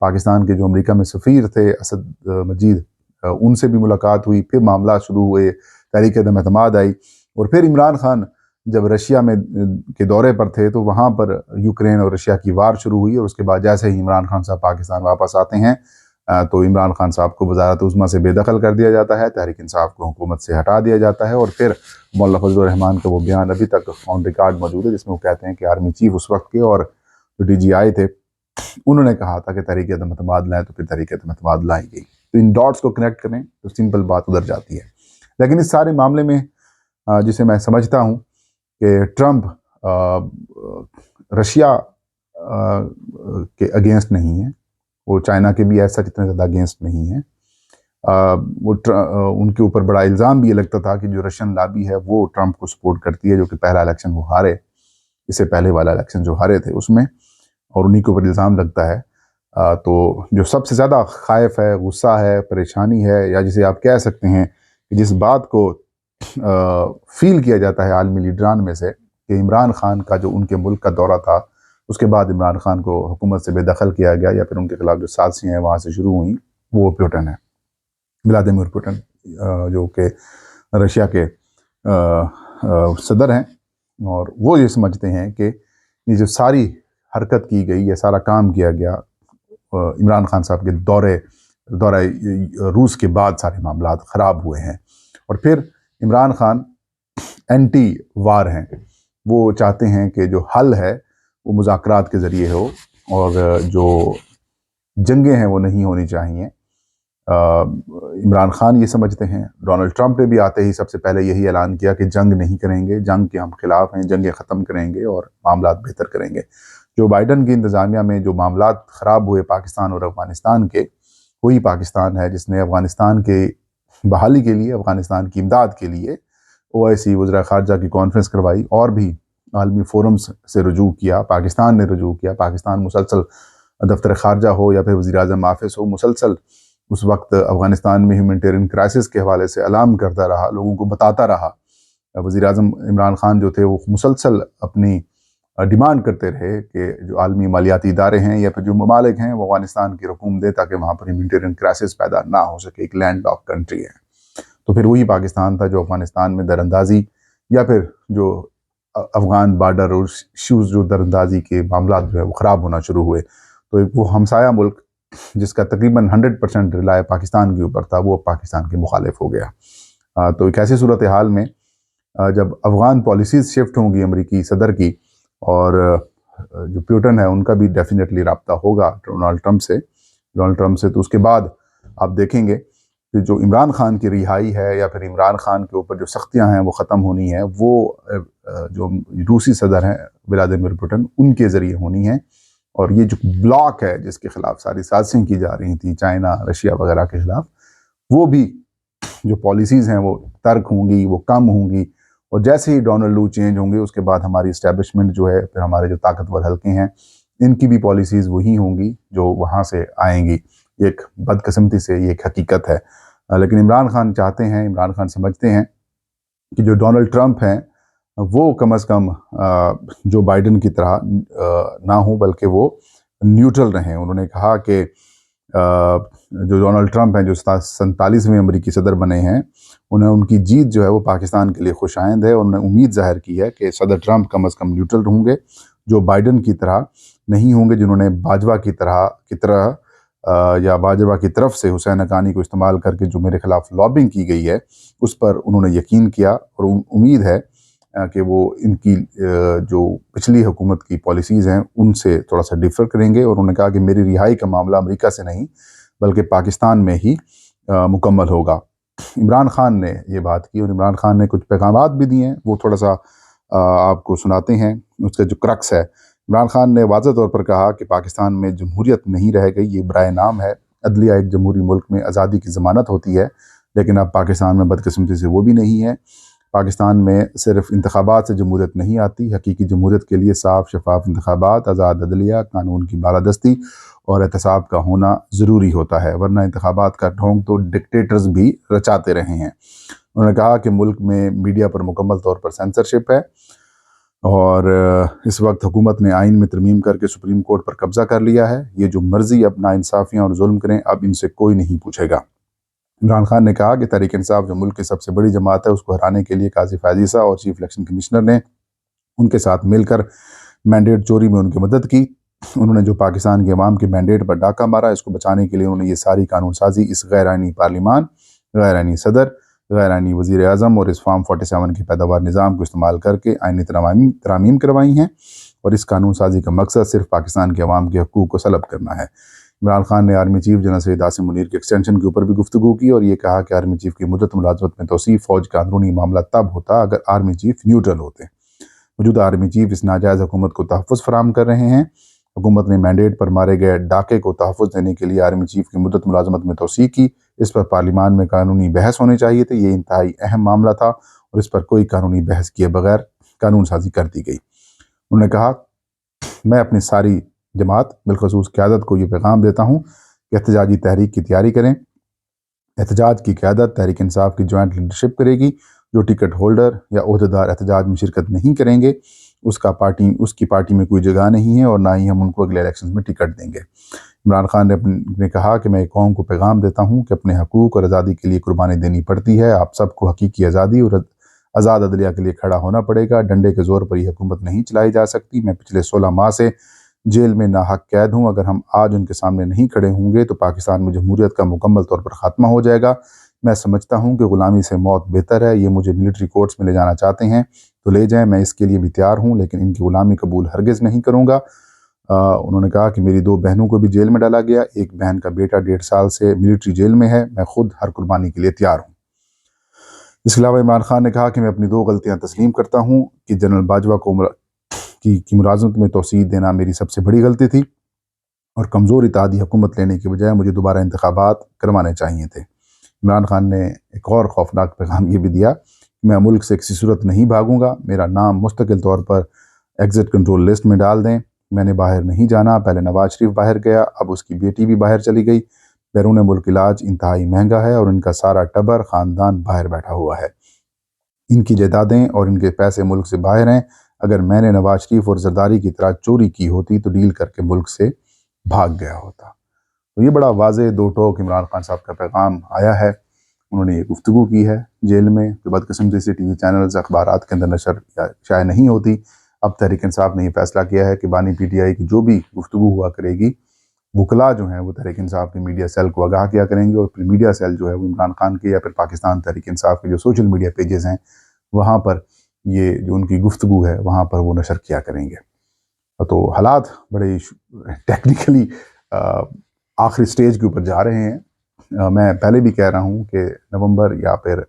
پاکستان کے جو امریکہ میں سفیر تھے اسد مجید، ان سے بھی ملاقات ہوئی، پھر معاملات شروع ہوئے، تحریک عدم اعتماد آئی، اور پھر عمران خان جب رشیا میں کے دورے پر تھے تو وہاں پر یوکرین اور رشیا کی وار شروع ہوئی، اور اس کے بعد جیسے ہی عمران خان صاحب پاکستان واپس آتے ہیں تو عمران خان صاحب کو وزارت عظمیٰ سے بے دخل کر دیا جاتا ہے، تحریک انصاف کو حکومت سے ہٹا دیا جاتا ہے، اور پھر مولانا فضل الرحمان کا وہ بیان ابھی تک آن ریکارڈ موجود ہے جس میں وہ کہتے ہیں کہ آرمی چیف اس وقت کے اور جو ڈی جی آئی تھے انہوں نے کہا تھا کہ تحریک عدم اعتماد لائیں، تو پھر تحریک عدم اعتماد لائی گئی۔ تو ان ڈاٹس کو کنیکٹ کریں تو سمپل بات ادھر جاتی ہے۔ لیکن اس سارے معاملے میں جسے میں سمجھتا ہوں کہ ٹرمپ رشیا کے اگینسٹ نہیں ہیں، وہ چائنا کے بھی ایسا اتنے زیادہ اگینسٹ نہیں ہیں، ان کے اوپر بڑا الزام بھی یہ لگتا تھا کہ جو رشین لابی ہے وہ ٹرمپ کو سپورٹ کرتی ہے، جو کہ پہلا الیکشن وہ ہارے، اس سے پہلے والا الیکشن جو ہارے تھے اس میں، اور انہی کے اوپر الزام لگتا ہے۔ تو جو سب سے زیادہ خائف ہے، غصہ ہے، پریشانی ہے، یا جسے آپ کہہ سکتے ہیں کہ جس بات کو فیل کیا جاتا ہے عالمی لیڈران میں سے کہ عمران خان کا جو ان کے ملک کا دورہ تھا اس کے بعد عمران خان کو حکومت سے بے دخل کیا گیا، یا پھر ان کے خلاف جو سازشیں ہیں وہاں سے شروع ہوئیں، وہ پیوٹن ہے، ولادیمیر پوٹن، جو کہ رشیا کے صدر ہیں، اور وہ یہ سمجھتے ہیں کہ یہ جو ساری حرکت کی گئی، یہ سارا کام کیا گیا عمران خان صاحب کے دورہ روس کے بعد سارے معاملات خراب ہوئے ہیں، اور پھر عمران خان اینٹی وار ہیں، وہ چاہتے ہیں کہ جو حل ہے وہ مذاکرات کے ذریعے ہو، اور جو جنگیں ہیں وہ نہیں ہونی چاہیے۔ عمران خان یہ سمجھتے ہیں، ڈونلڈ ٹرمپ نے بھی آتے ہی سب سے پہلے یہی اعلان کیا کہ جنگ نہیں کریں گے، جنگ کے ہم خلاف ہیں، جنگیں ختم کریں گے اور معاملات بہتر کریں گے۔ جو بائیڈن کی انتظامیہ میں جو معاملات خراب ہوئے پاکستان اور افغانستان کے، وہی پاکستان ہے جس نے افغانستان کے بحالی کے لیے، افغانستان کی امداد کے لیے OIC وزراء خارجہ کی کانفرنس کروائی، اور بھی عالمی فورمز سے رجوع کیا، پاکستان نے رجوع کیا، پاکستان مسلسل دفتر خارجہ ہو یا پھر وزیر اعظم آفس ہو، مسلسل اس وقت افغانستان میں ہیومینٹیرین کرائسس کے حوالے سے اعلام کرتا رہا، لوگوں کو بتاتا رہا۔ وزیر اعظم عمران خان جو تھے وہ مسلسل اپنی ڈیمانڈ کرتے رہے کہ جو عالمی مالیاتی ادارے ہیں یا پھر جو ممالک ہیں وہ افغانستان کی رقوم دے تاکہ وہاں پر ہیومینٹیرین کرائسس پیدا نہ ہو سکے، ایک لینڈ لاک کنٹری ہے۔ تو پھر وہی پاکستان تھا جو افغانستان میں دراندازی یا پھر جو افغان بارڈر اور ایشوز جو دراندازی کے معاملات جو ہے وہ خراب ہونا شروع ہوئے، تو ایک وہ ہمسایہ ملک جس کا تقریباً 100% رلائے پاکستان کے اوپر تھا، وہ پاکستان کے مخالف ہو گیا۔ تو ایک ایسی صورتحال میں جب افغان پالیسیز شفٹ ہوں گی امریکی صدر کی، اور جو پیوٹن ہے ان کا بھی ڈیفینیٹلی رابطہ ہوگا ڈونلڈ ٹرمپ سے، تو اس کے بعد آپ دیکھیں گے کہ جو عمران خان کی رہائی ہے یا پھر عمران خان کے اوپر جو سختیاں ہیں وہ ختم ہونی ہیں، وہ جو روسی صدر ہیں ولادیمیر پوٹن، ان کے ذریعے ہونی ہیں، اور یہ جو بلاک ہے جس کے خلاف ساری سازشیں کی جا رہی تھیں چائنا، رشیا وغیرہ کے خلاف، وہ بھی جو پالیسیز ہیں وہ ترک ہوں گی، وہ کم ہوں گی، اور جیسے ہی ڈونلڈ لو چینج ہوں گے اس کے بعد ہماری اسٹیبلشمنٹ جو ہے، پھر ہمارے جو طاقتور حلقے ہیں ان کی بھی پالیسیز وہی ہوں گی جو وہاں سے آئیں گی۔ یہ ایک بدقسمتی سے یہ ایک حقیقت ہے، لیکن عمران خان چاہتے ہیں، عمران خان سمجھتے ہیں کہ جو ڈونلڈ ٹرمپ ہیں وہ کم از کم جو بائیڈن کی طرح نہ ہوں بلکہ وہ نیوٹرل رہیں۔ انہوں نے کہا کہ جو ڈونلڈ ٹرمپ ہیں جو 47ویں امریکی صدر بنے ہیں، ان کی جیت جو ہے وہ پاکستان کے لیے خوش آئند ہے، اور انہوں نے امید ظاہر کی ہے کہ صدر ٹرمپ کم از کم نیوٹرل ہوں گے، جو بائیڈن کی طرح نہیں ہوں گے، جنہوں نے باجوہ کی طرح یا باجوہ کی طرف سے حسین حقانی کو استعمال کر کے جو میرے خلاف لابنگ کی گئی ہے اس پر انہوں نے یقین کیا، اور امید ہے کہ وہ ان کی جو پچھلی حکومت کی پالیسیز ہیں ان سے تھوڑا سا ڈیفر کریں گے، اور انہوں نے کہا کہ میری رہائی کا معاملہ امریکہ سے نہیں بلکہ پاکستان میں ہی مکمل ہوگا۔ عمران خان نے یہ بات کی، اور عمران خان نے کچھ پیغامات بھی دیے ہیں، وہ تھوڑا سا آپ کو سناتے ہیں۔ اس کا جو کرکس ہے، عمران خان نے واضح طور پر کہا کہ پاکستان میں جمہوریت نہیں رہ گئی، یہ برائے نام ہے، عدلیہ ایک جمہوری ملک میں آزادی کی ضمانت ہوتی ہے، لیکن اب پاکستان میں بدقسمتی سے وہ بھی نہیں ہے۔ پاکستان میں صرف انتخابات سے جمہوریت نہیں آتی، حقیقی جمہوریت کے لیے صاف شفاف انتخابات، آزاد عدلیہ، قانون کی بالادستی اور احتساب کا ہونا ضروری ہوتا ہے، ورنہ انتخابات کا ڈھونگ تو ڈکٹیٹرز بھی رچاتے رہے ہیں۔ انہوں نے کہا کہ ملک میں میڈیا پر مکمل طور پر سینسرشپ ہے، اور اس وقت حکومت نے آئین میں ترمیم کر کے سپریم کورٹ پر قبضہ کر لیا ہے۔ یہ جو مرضی اب ناانصافیاں اور ظلم کریں، اب ان سے کوئی نہیں پوچھے گا۔ عمران خان نے کہا کہ تحریک انصاف جو ملک کی سب سے بڑی جماعت ہے، اس کو ہرانے کے لیے قاضی فیاض عیسیٰ اور چیف الیکشن کمشنر نے ان کے ساتھ مل کر مینڈیٹ چوری میں ان کی مدد کی۔ انہوں نے جو پاکستان کے عوام کے مینڈیٹ پر ڈاکہ مارا، اس کو بچانے کے لیے انہوں نے یہ ساری قانون سازی اس غیر آئینی پارلیمان، غیر آئینی صدر، غیر آئینی وزیر اعظم اور اس فارم 47 کے پیداوار نظام کو استعمال کر کے آئینی ترامیم کروائی ہیں، اور اس قانون سازی کا مقصد صرف پاکستان کے عوام کے حقوق کو سلب کرنا ہے۔ عمران خان نے army chief general Syed Asim Munir کے ایکسٹینشن کے اوپر بھی گفتگو کی، اور یہ کہا کہ آرمی چیف کی مدت ملازمت میں توسیع فوج کا اندرونی معاملہ تب ہوتا اگر آرمی چیف نیوٹرل ہوتے۔ موجودہ آرمی چیف اس ناجائز حکومت کو تحفظ فراہم کر رہے ہیں۔ حکومت نے مینڈیٹ پر مارے گئے ڈاکے کو تحفظ دینے کے لیے آرمی چیف کی مدت ملازمت میں توسیع کی۔ اس پر پارلیمان میں قانونی بحث ہونی چاہیے تھی۔ یہ انتہائی اہم معاملہ تھا اور اس پر کوئی قانونی بحث کیے بغیر قانون سازی کر دی گئی۔ انہوں نے کہا، میں اپنی ساری جماعت بالخصوص قیادت کو یہ پیغام دیتا ہوں کہ احتجاجی تحریک کی تیاری کریں۔ احتجاج کی قیادت تحریک انصاف کی جوائنٹ لیڈرشپ کرے گی۔ جو ٹکٹ ہولڈر یا عہدیدار احتجاج میں شرکت نہیں کریں گے، اس کی پارٹی میں کوئی جگہ نہیں ہے، اور نہ ہی ہم ان کو اگلے الیکشنز میں ٹکٹ دیں گے۔ عمران خان نے کہا کہ میں قوم کو پیغام دیتا ہوں کہ اپنے حقوق اور آزادی کے لیے قربانی دینی پڑتی ہے۔ آپ سب کو حقیقی آزادی اور آزاد عدلیہ کے لیے کھڑا ہونا پڑے گا۔ ڈنڈے کے زور پر یہ حکومت نہیں چلائی جا سکتی۔ میں پچھلے 16 ماہ سے جیل میں ناحق قید ہوں۔ اگر ہم آج ان کے سامنے نہیں کھڑے ہوں گے تو پاکستان میں جمہوریت کا مکمل طور پر خاتمہ ہو جائے گا۔ میں سمجھتا ہوں کہ غلامی سے موت بہتر ہے۔ یہ مجھے ملٹری کورٹس میں لے جانا چاہتے ہیں تو لے جائیں، میں اس کے لیے بھی تیار ہوں، لیکن ان کی غلامی قبول ہرگز نہیں کروں گا۔ انہوں نے کہا کہ میری 2 بہنوں کو بھی جیل میں ڈالا گیا، ایک بہن کا بیٹا 1.5 سال سے ملٹری جیل میں ہے۔ میں خود ہر قربانی کے لیے تیار ہوں۔ اس کے علاوہ عمران خان نے کہا کہ میں اپنی 2 غلطیاں تسلیم کرتا ہوں کہ جنرل باجوہ کی ملازمت میں توسیع دینا میری سب سے بڑی غلطی تھی، اور کمزور اتحادی حکومت لینے کے بجائے مجھے دوبارہ انتخابات کروانے چاہیے تھے۔ عمران خان نے ایک اور خوفناک پیغام یہ بھی دیا کہ میں ملک سے کسی صورت نہیں بھاگوں گا۔ میرا نام مستقل طور پر ایگزٹ کنٹرول لسٹ میں ڈال دیں۔ میں نے باہر نہیں جانا۔ پہلے نواز شریف باہر گیا، اب اس کی بیٹی بھی باہر چلی گئی۔ بیرون ملک علاج انتہائی مہنگا ہے، اور ان کا سارا ٹبر خاندان باہر بیٹھا ہوا ہے۔ ان کی جائیدادیں اور ان کے پیسے ملک سے باہر ہیں۔ اگر میں نے نواز شریف اور زرداری کی طرح چوری کی ہوتی تو ڈیل کر کے ملک سے بھاگ گیا ہوتا۔ تو یہ بڑا واضح 2 ٹوک عمران خان صاحب کا پیغام آیا ہے۔ انہوں نے یہ گفتگو کی ہے جیل میں، جو بدقسمتی سے ٹی وی چینلز، اخبارات کے اندر نشر شائع نہیں ہوتی۔ اب تحریک انصاف نے یہ فیصلہ کیا ہے کہ بانی پی ٹی آئی کی جو بھی گفتگو ہوا کرے گی، وکلاء جو ہیں وہ تحریک انصاف کے میڈیا سیل کو آگاہ کیا کریں گے، اور پھر میڈیا سیل جو ہے وہ عمران خان کے یا پھر پاکستان تحریک انصاف کے جو سوشل میڈیا پیجز ہیں وہاں پر یہ جو ان کی گفتگو ہے وہاں پر وہ نشر کیا کریں گے۔ تو حالات بڑے ٹیکنیکلی آخری سٹیج کے اوپر جا رہے ہیں۔ میں پہلے بھی کہہ رہا ہوں کہ نومبر یا پھر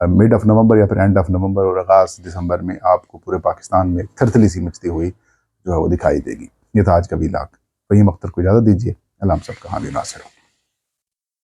مڈ آف نومبر یا پھر اینڈ آف نومبر اور آغاز دسمبر میں آپ کو پورے پاکستان میں تھرتلی سی مچتی ہوئی جو ہے وہ دکھائی دے گی۔ یہ تھا آج کا ویلاگ۔ فہیم اختر کو اجازت دیجیے۔ اللہ ہم سب کا حامی ناصر ہو۔